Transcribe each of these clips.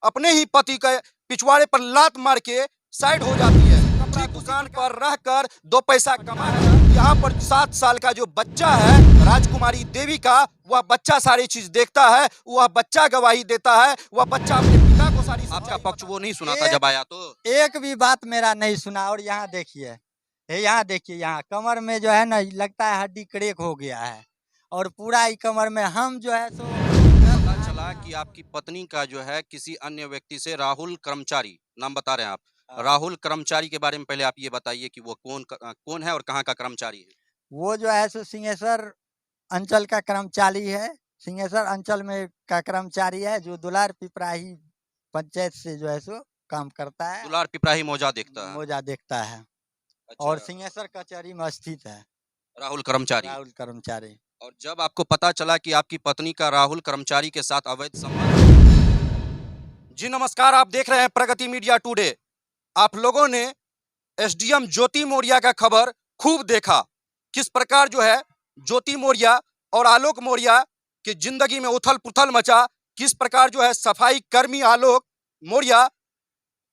अपने ही पति के पिछवाड़े पर लात मार के साइड हो जाती है। कपड़ा दुकान पर रहकर 2 पैसा कमा है। यहाँ पर 7 साल का जो बच्चा है राजकुमारी देवी का, वह बच्चा सारी चीज देखता है, वह बच्चा गवाही देता है, वह बच्चा अपने पिता को सारी आपका पक्ष वो नहीं सुना था जब आया तो? एक भी बात मेरा नहीं सुना। और यहाँ देखिए, यहाँ देखिए, यहाँ कमर में जो है ना लगता है हड्डी क्रैक हो गया है। और पूरा ही कमर में हम जो है सो पता चला कि आपकी पत्नी का जो है किसी अन्य व्यक्ति से, राहुल कर्मचारी नाम बता रहे हैं आप, राहुल कर्मचारी के बारे में पहले आप ये बताइए कि वो कौन है और कहाँ का कर्मचारी है? वो जो है सो सिंहेश्वर अंचल का कर्मचारी है। सिंहेश्वर अंचल में का कर्मचारी है जो दुलार पिपराही पंचायत से जो है सो काम करता है। दुलार पिपराही मौजा देखता है। मौजा देखता है। अच्छा। और सिंहेश्वर कचहरी में स्थित है राहुल कर्मचारी। राहुल कर्मचारी। और जब आपको पता चला कि आपकी पत्नी का राहुल कर्मचारी के साथ अवैध संबंध। जी नमस्कार, आप देख रहे हैं प्रगति मीडिया टुडे। आप लोगों ने एसडीएम ज्योति मौर्य का खबर खूब देखा, किस प्रकार जो है ज्योति मौर्य और आलोक मौर्य की जिंदगी में उथल पुथल मचा, किस प्रकार जो है सफाई कर्मी आलोक मौर्य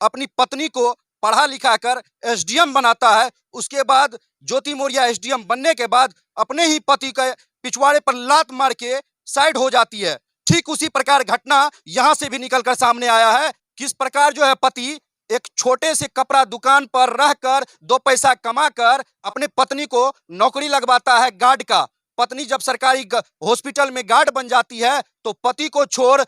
अपनी पत्नी को पढ़ा लिखा कर एसडीएम बनाता है। उसके बाद ज्योति मौर्य एसडीएम बनने के बाद अपने ही पति के पिछवाड़े पर लात मार के साइड हो जाती है। ठीक उसी प्रकार घटना यहां से भी निकलकर सामने आया है। किस प्रकार जो है पति एक छोटे से कपड़ा दुकान पर रहकर 2 पैसा कमाकर अपने पत्नी को नौकरी लगवाता है गार्ड का। पत्नी जब सरकारी हॉस्पिटल में गार्ड बन जाती है तो पति को छोड़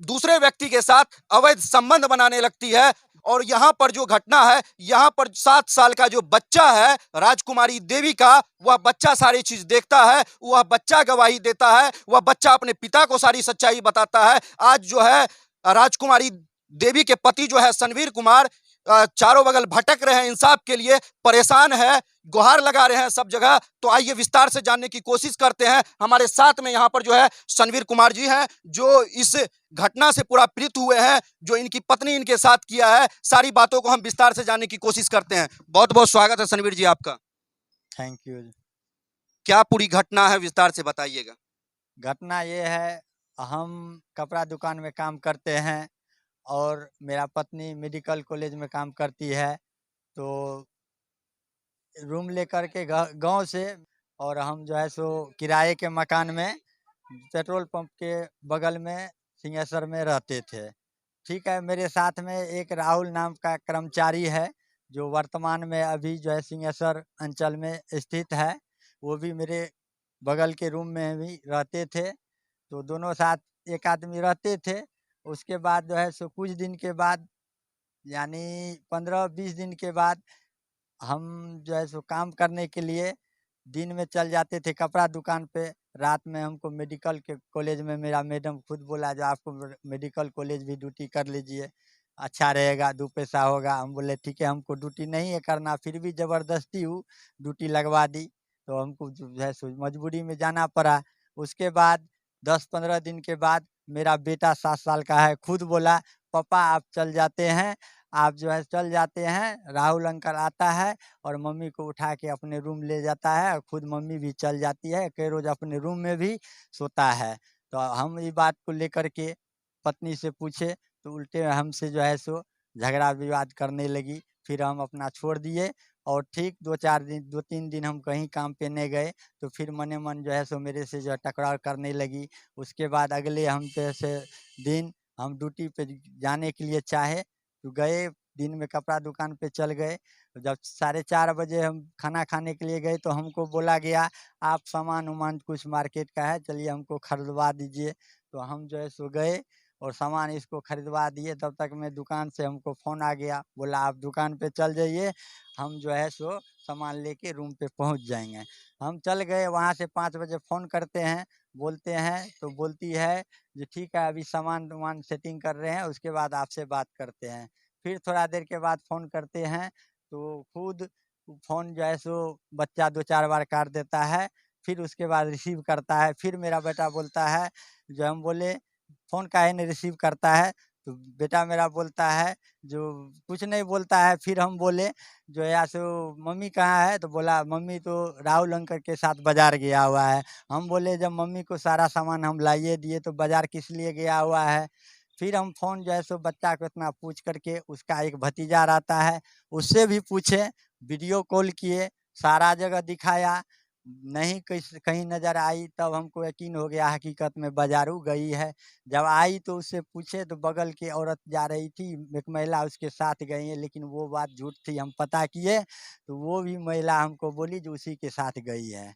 दूसरे व्यक्ति के साथ अवैध संबंध बनाने लगती है। और यहाँ पर जो घटना है, यहाँ पर 7 साल का जो बच्चा है राजकुमारी देवी का, वह बच्चा सारी चीज देखता है, वह बच्चा गवाही देता है, वह बच्चा अपने पिता को सारी सच्चाई बताता है। आज जो है राजकुमारी देवी के पति जो है सनवीर कुमार चारों बगल भटक रहे हैं, इंसाफ के लिए परेशान है, गुहार लगा रहे हैं सब जगह। तो आइए विस्तार से जानने की कोशिश करते हैं। हमारे साथ में यहाँ पर जो है सनवीर कुमार जी हैं जो इस घटना से पूरा पीड़ित हुए हैं, जो इनकी पत्नी इनके साथ किया है। सारी बातों को हम विस्तार से जानने की कोशिश करते हैं। बहुत बहुत स्वागत है सनवीर जी आपका। Thank you. क्या पूरी घटना है, विस्तार से बताइएगा। घटना ये है, हम कपड़ा दुकान में काम करते हैं और मेरा पत्नी मेडिकल कॉलेज में काम करती है। तो रूम लेकर के गांव से, और हम जो है सो किराए के मकान में पेट्रोल पंप के बगल में सिंहेश्वर में रहते थे। ठीक है, मेरे साथ में एक राहुल नाम का कर्मचारी है जो वर्तमान में अभी जो है सिंहेश्वर अंचल में स्थित है। वो भी मेरे बगल के रूम में भी रहते थे। तो दोनों साथ एक आदमी रहते थे। उसके बाद जो है सो कुछ दिन के बाद, यानी 15-20 दिन के बाद, हम जो है सो काम करने के लिए दिन में चल जाते थे कपड़ा दुकान पे। रात में हमको मेडिकल के कॉलेज में मेरा मैडम खुद बोला जो आपको मेडिकल कॉलेज भी ड्यूटी कर लीजिए, अच्छा रहेगा, 2 पैसा होगा। हम बोले ठीक है, हमको ड्यूटी नहीं है करना, फिर भी ज़बरदस्ती ड्यूटी लगवा दी। तो हमको जो है सो मजबूरी में जाना पड़ा। उसके बाद 10-15 दिन के बाद मेरा बेटा 7 साल का है, खुद बोला पापा आप चल जाते हैं, आप जो है चल जाते हैं। राहुल अंकल आता है और मम्मी को उठा के अपने रूम ले जाता है और खुद मम्मी भी चल जाती है, कई रोज़ अपने रूम में भी सोता है। तो हम ये बात को लेकर के पत्नी से पूछे तो उल्टे हमसे जो है सो झगड़ा विवाद करने लगी। फिर हम अपना छोड़ दिए और ठीक 2-3 दिन हम कहीं काम पे नहीं गए तो फिर मने मन जो है सो मेरे से जो है टकरार करने लगी। उसके बाद अगले हम जैसे दिन हम ड्यूटी पे जाने के लिए चाहे तो गए, दिन में कपड़ा दुकान पे चल गए। तो जब 4:30 बजे हम खाना खाने के लिए गए तो हमको बोला गया आप सामान कुछ मार्केट का है, चलिए हमको खरीदवा दीजिए। तो हम जो है सो गए और सामान इसको खरीदवा दिए। तब तक में दुकान से हमको फ़ोन आ गया, बोला आप दुकान पे चल जाइए, हम जो है सो सामान लेके रूम पे पहुंच जाएंगे। हम चल गए, वहाँ से 5 बजे फ़ोन करते हैं, बोलते हैं तो बोलती है जो ठीक है अभी सामान सेटिंग कर रहे हैं, उसके बाद आपसे बात करते हैं। फिर थोड़ा देर के बाद फ़ोन करते हैं तो खुद फ़ोन जो है सो बच्चा 2-4 बार काट देता है। फिर उसके बाद रिसीव करता है। फिर मेरा बेटा बोलता है, जो हम बोले फ़ोन काहे नहीं रिसीव करता है? तो बेटा मेरा बोलता है जो कुछ नहीं बोलता है। फिर हम बोले जो है सो मम्मी कहाँ है? तो बोला मम्मी तो राहुल अंकल के साथ बाज़ार गया हुआ है। हम बोले जब मम्मी को सारा सामान हम लाइए दिए तो बाज़ार किस लिए गया हुआ है? फिर हम फ़ोन जो है सो बच्चा को इतना पूछ करके, उसका एक भतीजा रहता है, उससे भी पूछे, वीडियो कॉल किए, सारा जगह दिखाया, नहीं कहीं नज़र आई, तब हमको यकीन हो गया हकीकत में बाज़ारू गई है। जब आई तो उससे पूछे तो बगल की औरत जा रही थी, एक महिला उसके साथ गई है, लेकिन वो बात झूठ थी। हम पता किए तो वो भी महिला हमको बोली जो उसी के साथ गई है।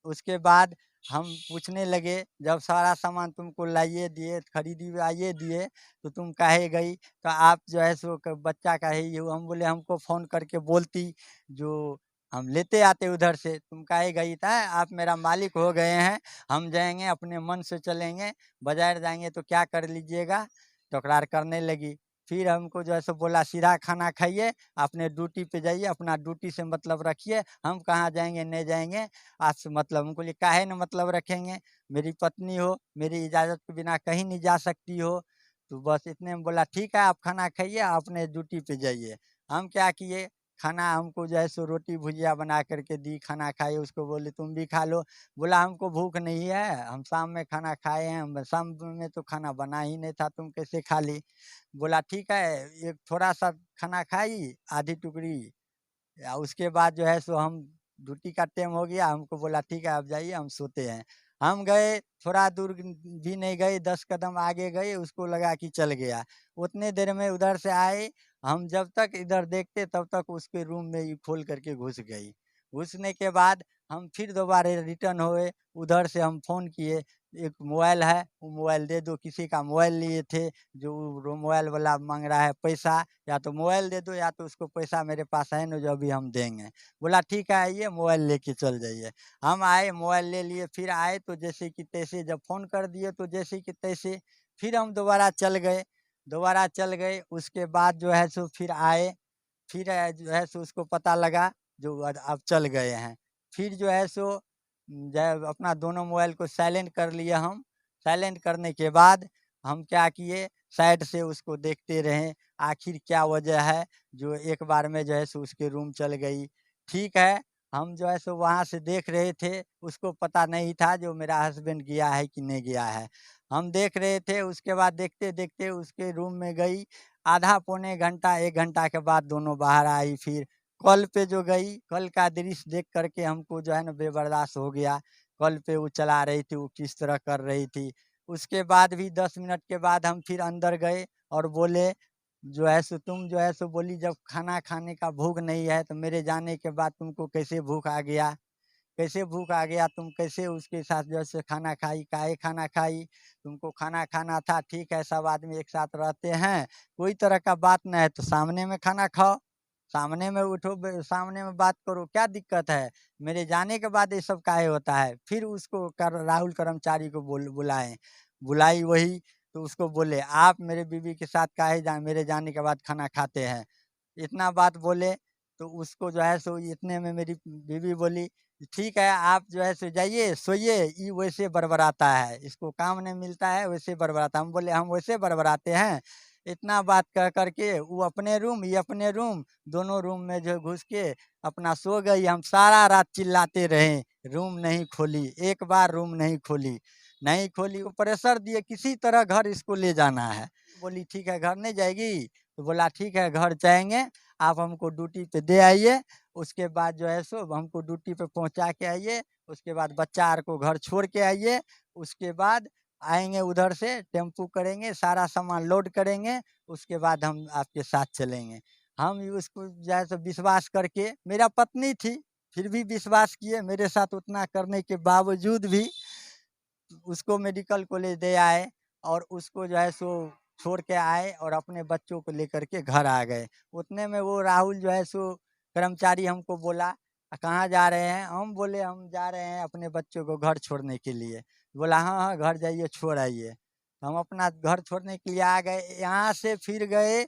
उसके बाद हम पूछने लगे, जब सारा सामान तुमको लाइए दिए, खरीदिवाइए दिए, तो तुम काहे गई? तो आप जो है सो बच्चा का ही हो। हम बोले हमको फ़ोन करके बोलती, जो हम लेते आते उधर से, तुम काहे गई था? आप मेरा मालिक हो गए हैं, हम जाएंगे अपने मन से चलेंगे, बाजार जाएंगे तो क्या कर लीजिएगा? तकरार करने लगी। फिर हमको जो है सो बोला सीधा खाना खाइए, अपने ड्यूटी पे जाइए, अपना ड्यूटी से मतलब रखिए, हम कहाँ जाएंगे नहीं जाएंगे, आज से मतलब। हम बोले काहे न मतलब रखेंगे, मेरी पत्नी हो, मेरी इजाज़त के बिना कहीं नहीं जा सकती हो। तो बस इतने में बोला ठीक है आप खाना खाइए, अपने ड्यूटी पे जाइए। हम क्या किए, खाना हमको जो है सो रोटी भुजिया बना कर के दी, खाना खाए, उसको बोले तुम भी खा लो। बोला हमको भूख नहीं है, हम शाम में खाना खाए हैं, शाम में तो खाना बना ही नहीं था, तुम कैसे खा ली? बोला ठीक है, एक थोड़ा-सा खाना खाई, आधी टुकड़ी, या उसके बाद जो है सो हम ड्यूटी का टाइम हो गया, हमको बोला ठीक है आप जाइए हम सोते हैं। हम गए, थोड़ा दूर भी नहीं गए, 10 कदम आगे गए, उसको लगा कि चल गया। उतने देर में उधर से आए, हम जब तक इधर देखते तब तक उसके रूम में ही खोल करके घुस गई। घुसने के बाद हम फिर दोबारा रिटर्न हुए, उधर से हम फ़ोन किए, एक मोबाइल है, वो मोबाइल दे दो, किसी का मोबाइल लिए थे, जो वो मोबाइल वाला माँग रहा है पैसा, या तो मोबाइल दे दो या तो उसको पैसा मेरे पास है ना जो अभी हम देंगे। बोला ठीक है आइए मोबाइल लेके चल जाइए। हम आए, मोबाइल ले लिए, फिर आए तो जैसे कि तैसे जब फ़ोन कर दिए तो जैसे कि तैसे फिर हम दोबारा चल गए। उसके बाद जो है सो फिर आए, फिर जो है सो उसको पता लगा जो अब चल गए हैं। फिर जो है सो जो अपना दोनों मोबाइल को साइलेंट कर लिए हम। साइलेंट करने के बाद हम क्या किए, साइड से उसको देखते रहे, आखिर क्या वजह है जो एक बार में जो है सो उसके रूम चल गई। ठीक है, हम जो है सो वहाँ से देख रहे थे, उसको पता नहीं था जो मेरा हस्बैंड गया है कि नहीं गया है। हम देख रहे थे, उसके बाद देखते-देखते उसके रूम में गई, आधा पौने घंटा, 1 घंटा के बाद दोनों बाहर आई फिर। कल पे जो गई, कल का दृश्य देख कर के हमको जो है ना बेबर्दाश्त हो गया। कल पे वो चला रही थी, वो किस तरह कर रही थी। उसके बाद भी 10 मिनट के बाद हम फिर अंदर गए और बोले, जो है सो तुम जो है सो बोली जब खाना खाने का भूख नहीं है, तो मेरे जाने के बाद तुमको कैसे भूख आ गया? कैसे भूख आ गया? तुम कैसे उसके साथ जो है सो खाना खाई? काहे खाना खाई? तुमको खाना खाना था, ठीक है सब आदमी एक साथ रहते हैं, कोई तरह का बात ना है तो सामने में खाना खाओ, सामने में उठो सामने में बात करो, क्या दिक्कत है? मेरे जाने के बाद ये सब काहे होता है? फिर उसको राहुल कर्मचारी को बुलाए, बुलाई वही, तो उसको बोले आप मेरे बीवी के साथ काहे मेरे जाने के बाद खाना खाते हैं? इतना बात बोले, तो उसको जो है सो इतने में मेरी बीवी बोली, ठीक है आप जो है सो जाइए, सोइए, ये वैसे बड़बड़ाता है, इसको काम नहीं मिलता है वैसे बड़बड़ाता है। हम बोले हम वैसे बड़बड़ाते हैं? इतना बात कह कर के वो अपने रूम, ये अपने रूम, दोनों रूम में जो घुस के अपना सो गई। हम सारा रात चिल्लाते रहे, रूम नहीं खोली, एक बार रूम नहीं खोली, नहीं खोली। वो प्रेशर दिए किसी तरह घर इसको ले जाना है। बोली ठीक है घर नहीं जाएगी? तो बोला ठीक है घर जाएँगे, आप हमको ड्यूटी पे दे आइए, उसके बाद जो है सो हमको ड्यूटी पे पहुँचा के आइए, उसके बाद बच्चा आर को घर छोड़ के आइए, उसके बाद आएँगे उधर से टेम्पू करेंगे, सारा सामान लोड करेंगे, उसके बाद हम आपके साथ चलेंगे। हम उसको जो है सो विश्वास करके, मेरा पत्नी थी, फिर भी विश्वास किए, मेरे साथ उतना करने के बावजूद भी उसको मेडिकल कॉलेज दे आए और उसको जो है सो छोड़ के आए और अपने बच्चों को लेकर के घर आ गए। उतने में वो राहुल जो है सो कर्मचारी हमको बोला, कहाँ जा रहे हैं?" हम बोले, "हम जा रहे हैं अपने बच्चों को घर छोड़ने के लिए।" बोला, "हाँ, हाँ, घर जाइए छोड़ आइए।" हम अपना घर छोड़ने के लिए आ गए। यहाँ से फिर गए,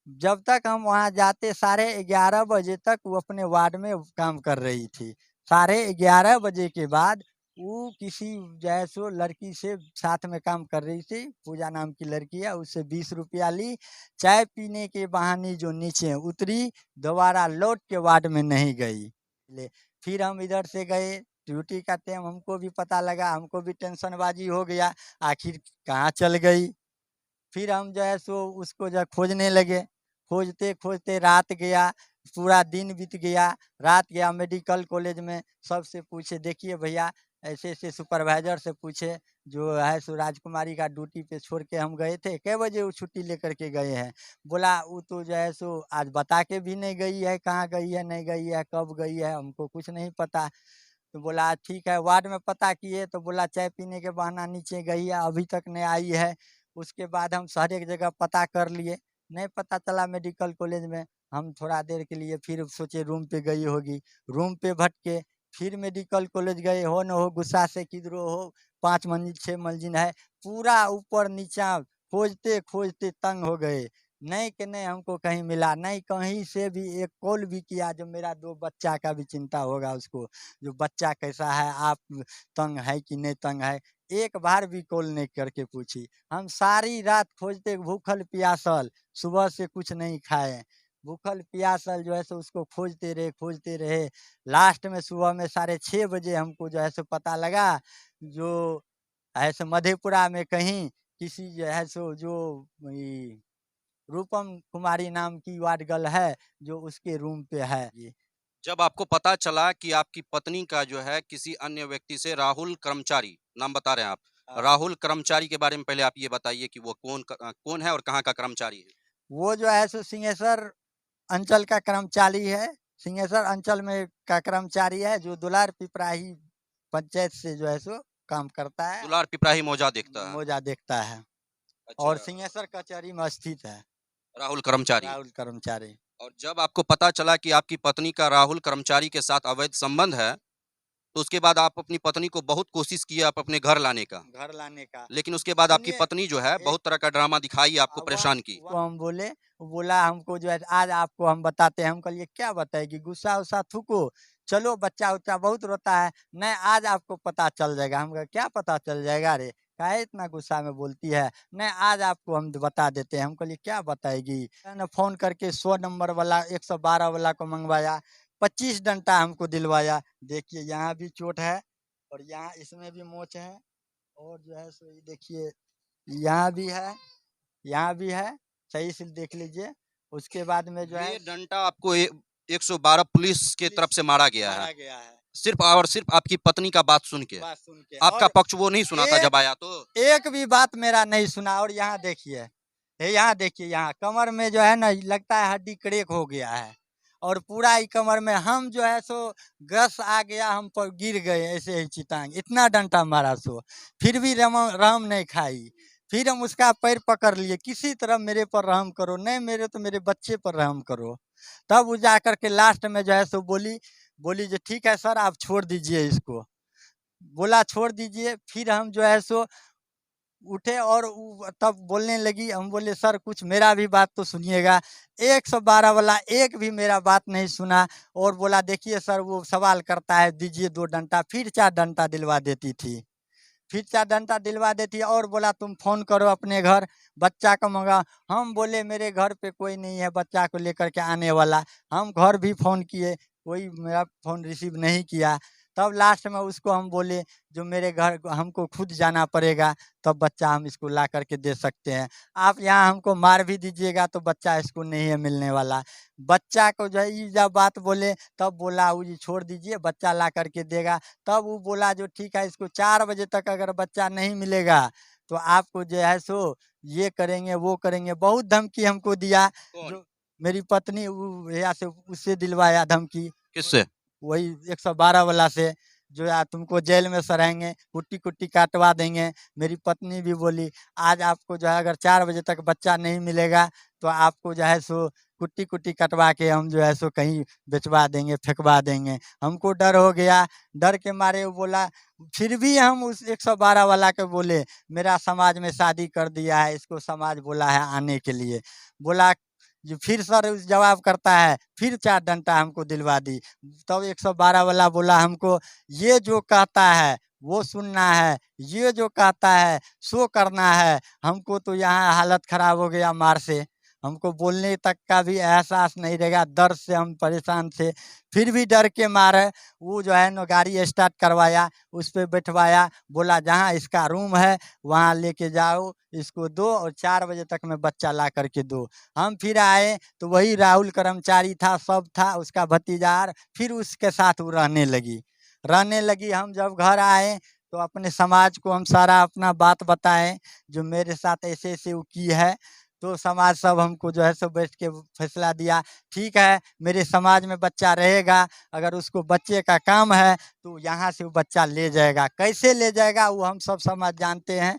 जब तक हम वहाँ जाते साढ़े 11 बजे तक वो अपने वार्ड में काम कर रही थी। साढ़े 11 बजे के बाद वो किसी जो है सो लड़की से साथ में काम कर रही थी, पूजा नाम की लड़की है, उससे 20 रुपया ली, चाय पीने के बहाने जो नीचे उतरी, दोबारा लौट के वार्ड में नहीं गई। ले फिर हम इधर से गए, ड्यूटी का टाइम हमको भी पता लगा, हमको भी टेंशनबाजी हो गया, आखिर कहाँ चल गई? फिर हम जो है सो उसको जो है खोजने लगे, खोजते खोजते रात गया, पूरा दिन बीत गया, रात गया मेडिकल कॉलेज में, सबसे पूछे देखिए भैया, ऐसे ऐसे सुपरवाइजर से पूछे, जो है सो राजकुमारी का ड्यूटी पे छोड़ के हम गए थे, कै बजे वो छुट्टी लेकर के गए हैं? बोला वो तो जो है सो आज बता के भी नहीं गई है, कहाँ गई है नहीं गई है, कब गई है, हमको कुछ नहीं पता। तो बोला ठीक है, वार्ड में पता किए तो बोला चाय पीने के बहाना नीचे गई है, अभी तक नहीं आई है। उसके बाद हम हर एक जगह पता कर लिए, नहीं पता चला मेडिकल कॉलेज में। हम थोड़ा देर के लिए फिर सोचे रूम पे गई होगी, रूम पे भटके, फिर मेडिकल कॉलेज गए, हो न हो गुस्सा से किधरो हो, 5 मंजिल 6 मंजिल है, पूरा ऊपर नीचा खोजते खोजते तंग हो गए। नहीं कि नहीं हमको कहीं मिला, नहीं कहीं से भी एक कॉल भी किया, जो मेरा 2 बच्चा का भी चिंता होगा उसको, जो बच्चा कैसा है, आप तंग है कि नहीं तंग है, एक बार भी कॉल नहीं करके पूछी। हम सारी रात खोजते भूखल प्यासल, सुबह से कुछ नहीं खाए, भूखल प्यासल जो है सो उसको खोजते रहे। लास्ट में सुबह में 6:30 बजे हमको जो है सो पता लगा, जो है सो मधेपुरा में कहीं किसी जो है सो जो ई रूपम कुमारी नाम की वार्ड गर्ल है, जो उसके रूम पे है। ये जब आपको पता चला कि आपकी पत्नी का जो है किसी अन्य व्यक्ति से, राहुल कर्मचारी नाम बता रहे हैं आप, राहुल कर्मचारी के बारे में पहले आप ये बताइए कि वो कौन है और कहाँ का कर्मचारी है? वो जो है सो सिंहेश्वर अंचल का कर्मचारी है, सिंहेश्वर अंचल में का कर्मचारी है, जो दुलार पिपराही पंचायत से जो है सो काम करता है, दुलार पिपराही मौजा देखता है। मौजा देखता है, और अच्छा, सिंहेश्वर कचहरी में स्थित है राहुल कर्मचारी। राहुल कर्मचारी। और जब आपको पता चला कि आपकी पत्नी का राहुल कर्मचारी के साथ अवैध संबंध है, तो उसके बाद आप अपनी पत्नी को बहुत कोशिश किए आप अपने घर लाने का, घर लाने का, लेकिन उसके बाद आपकी सुनिए, पत्नी जो है बहुत तरह का ड्रामा दिखाई, आपको परेशान की। वो हम बोले, वो बोला हमको जो है आज आपको हम बताते हैं। हम कहलिए क्या बताएगी, गुस्सा उस्सा थूको, चलो बच्चा उच्चा बहुत रोता है, नहीं आज आपको पता चल जाएगा। हम कहे क्या पता चल जाएगा रे, काहे इतना गुस्सा में बोलती है, नहीं आज आपको हम बता देते हैं। हम कहलिए क्या बताएगी, मैंने फोन करके 100 नंबर वाला 112 वाला को मंगवाया, 25 डंडा हमको दिलवाया। देखिए यहाँ भी चोट है, और यहाँ इसमें भी मोच है, और जो है सो ये देखिए यहाँ भी है, यहाँ भी है, सही से देख लीजिए। उसके बाद में जो है ये डंडा आपको 112 पुलिस के तरफ से मारा गया मारा है, गया है, सिर्फ और सिर्फ आपकी पत्नी का बात सुन के। बात सुन के, आपका और पक्ष वो नहीं सुना था एक जब आया तो? एक भी बात मेरा नहीं सुना। और यहाँ देखिए, ये यहाँ देखिए, यहाँ कमर में जो है ना लगता है हड्डी क्रैक हो गया है, और पूरा ही कमर में हम जो है सो गस आ गया, हम पर गिर गए ऐसे ही चितांग, इतना डंडा मारा सो, फिर भी रहम नहीं खाई। फिर हम उसका पैर पकड़ लिए, किसी तरह मेरे पर रहम करो, नहीं मेरे तो मेरे बच्चे पर रहम करो। तब वो जा करके लास्ट में जो है सो बोली, बोली जो ठीक है सर आप छोड़ दीजिए इसको, बोला छोड़ दीजिए। फिर हम जो है सो उठे, और तब बोलने लगी, हम बोले सर कुछ मेरा भी बात तो सुनिएगा। 112 वाला एक भी मेरा बात नहीं सुना, और बोला देखिए सर वो सवाल करता है, दीजिए 2 डंडा, फिर 4 डंडा दिलवा देती थी, फिर 4 डंडा दिलवा देती, और बोला तुम फोन करो अपने घर, बच्चा को मंगा। हम बोले मेरे घर पे कोई नहीं है बच्चा को लेकर के आने वाला। हम घर भी फोन किए, कोई मेरा फोन रिसीव नहीं किया। तब लास्ट में उसको हम बोले जो मेरे घर हमको खुद जाना पड़ेगा, तब बच्चा हम इसको ला करके दे सकते हैं। आप यहाँ हमको मार भी दीजिएगा तो बच्चा इसको नहीं है मिलने वाला। बच्चा को जो है ये जब बात बोले, तब बोला वो जी छोड़ दीजिए बच्चा ला करके देगा। तब वो बोला जो ठीक है इसको 4 बजे तक अगर बच्चा नहीं मिलेगा तो आपको जो है सो ये करेंगे वो करेंगे, बहुत धमकी हमको दिया। कौन? जो मेरी पत्नी यहाँ से उससे दिलवाया धमकी, किससे? वही 112 वाला से, जो यार तुमको जेल में सड़ाएंगे, कुट्टी कुट्टी काटवा देंगे। मेरी पत्नी भी बोली आज आपको जो है अगर 4 बजे तक बच्चा नहीं मिलेगा तो आपको जो है सो कुट्टी कुट्टी कटवा के हम जो है सो कहीं बेचवा देंगे, फेंकवा देंगे। हमको डर हो गया, डर के मारे वो बोला, फिर भी हम उस 112 वाला के बोले मेरा समाज में शादी कर दिया है, इसको समाज बोला है आने के लिए। बोला जो फिर सर उस जवाब करता है, फिर 4 डंडा हमको दिलवा दी। तब 112 वाला बोला हमको ये जो कहता है वो सुनना है, ये जो कहता है सो करना है। हमको तो यहाँ हालत खराब हो गया मार से, हमको बोलने तक का भी एहसास नहीं रहेगा, दर्द से हम परेशान थे। फिर भी डर के मारे वो जो है न गाड़ी स्टार्ट करवाया, उस पे बैठवाया, बोला जहाँ इसका रूम है वहाँ लेके जाओ, इसको दो और 4 बजे तक में बच्चा ला करके दो। हम फिर आए तो वही राहुल कर्मचारी था, सब था, उसका भतीजा, फिर उसके साथ वो रहने लगी। हम जब घर आए तो अपने समाज को हम सारा अपना बात बताएं, जो मेरे साथ ऐसे ऐसे वो की है। तो समाज सब हमको जो है सो बैठ के फैसला दिया, ठीक है मेरे समाज में बच्चा रहेगा, अगर उसको बच्चे का काम है तो यहाँ से वो बच्चा ले जाएगा। कैसे ले जाएगा वो हम सब समाज जानते हैं,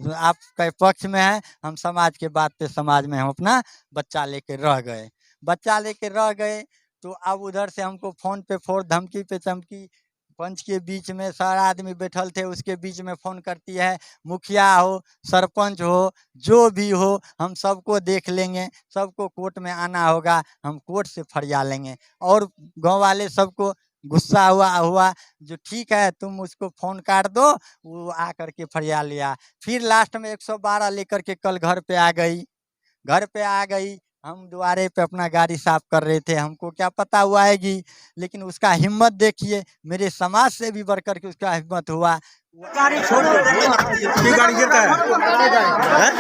आपके पक्ष में है। हम समाज के बात पे समाज में हम अपना बच्चा लेके रह गए। तो अब उधर से हमको फ़ोन पे धमकी पे धमकी, पंच के बीच में सारा आदमी बैठल थे, उसके बीच में फ़ोन करती है, मुखिया हो, सरपंच हो, जो भी हो, हम सबको देख लेंगे, सबको कोर्ट में आना होगा, हम कोर्ट से फरिया लेंगे। और गांव वाले सबको गुस्सा हुआ जो ठीक है तुम उसको फ़ोन काट दो, वो आ करके फरिया लिया। फिर लास्ट में 112 लेकर के कल घर पे आ गई। हम द्वारे पे अपना गाड़ी साफ कर रहे थे, हमको क्या पता वो आएगी, लेकिन उसका हिम्मत देखिए, मेरे समाज से भी बढ़ कर के उसका हिम्मत हुआ। गाड़ी छोड़ दो, ये गाड़ी गिरता है, हैं?